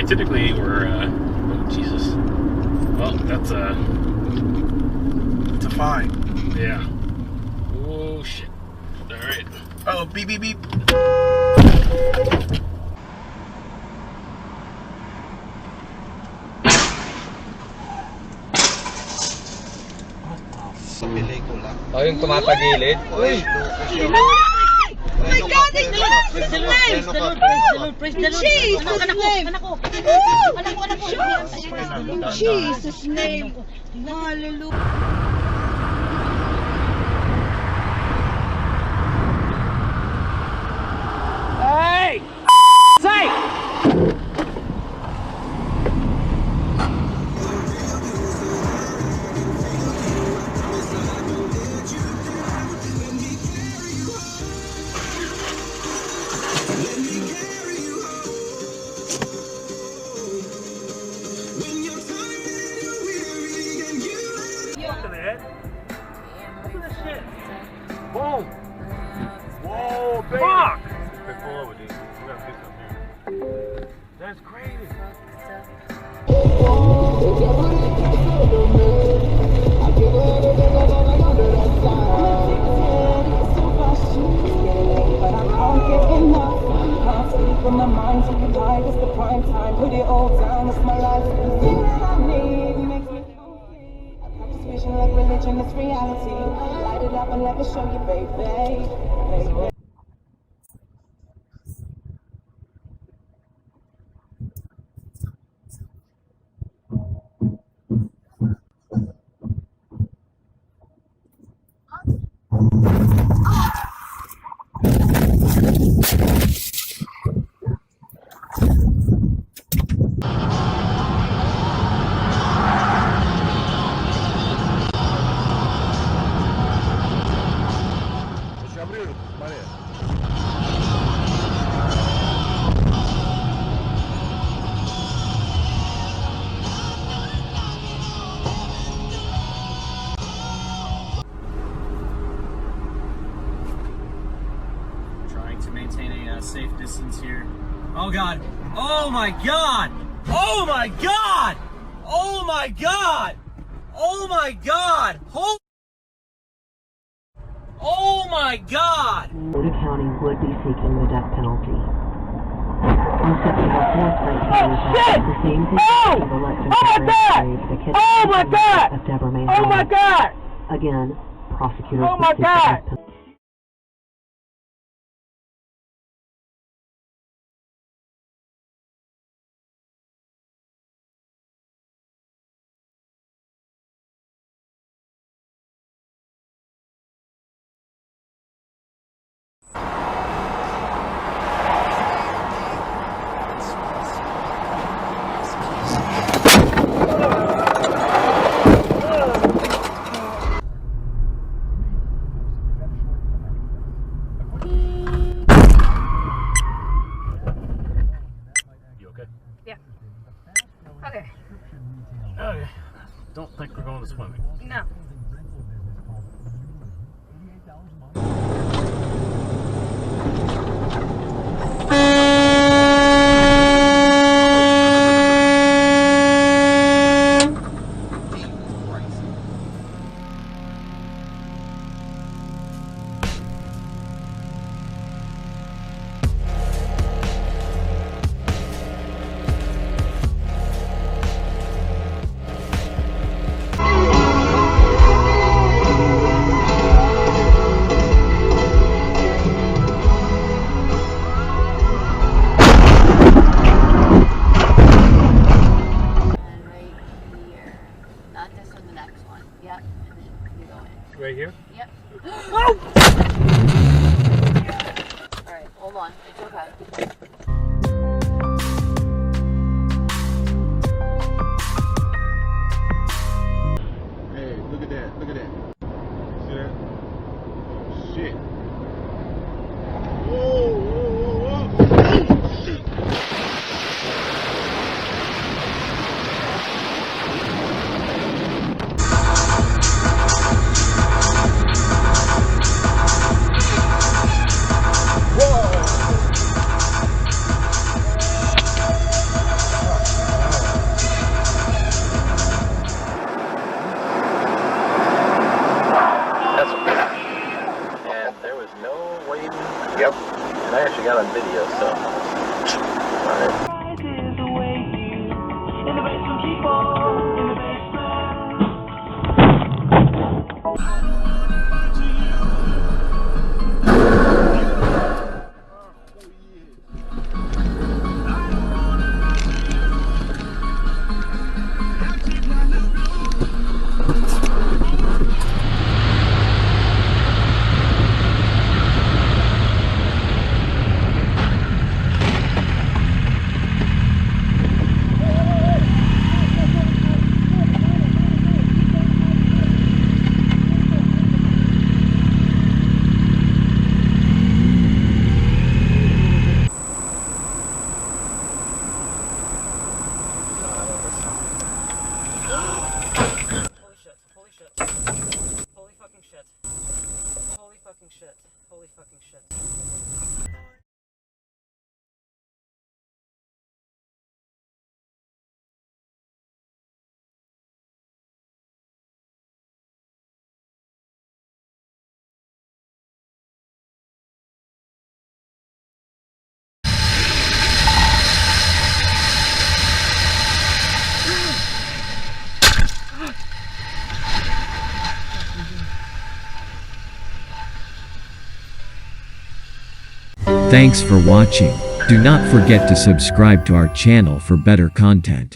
typically we're, oh Jesus. Well, that's a fine. Yeah. Oh shit. Alright. Oh, beep, beep, beep. Oh, yung tumatagilid? Uy! Oh my God! Praise the Lord! Praise the Lord! Praise the Lord! Praise the Lord! Jesus' name! Anak ko! Jesus' name! Hallelujah! Hey! Say! Boom! Whoa, baby! Fuck! Pull over, dude. We gotta fix something here. That's crazy. From my mind to the light, it's the prime time. Put it all down, it's my life. The thing that I need makes me complete. I practice vision like religion, it's reality. Light it up and let me show you, baby. To maintain a safe distance here. Oh God! Oh my God! Oh my God! Oh my God! Oh my God! Oh my God! Florida County would be seeking the death penalty. On September 4th, Lake County filed the same conviction of Alexis Grave, the kidnapping of Deborah May. Oh my God! Again, prosecutors Oh would my seek the God! death penalty. Okay. Okay. Don't think we're going to swimming. No. Right here? Yep. Oh! Alright, hold on. It's okay. Hey, look at that. Look at that. See that? Oh, shit. Whoa, whoa, whoa, whoa. Shit. on video, so. Alright. Holy fucking shit. Thanks for watching. Do not forget to subscribe to our channel for better content.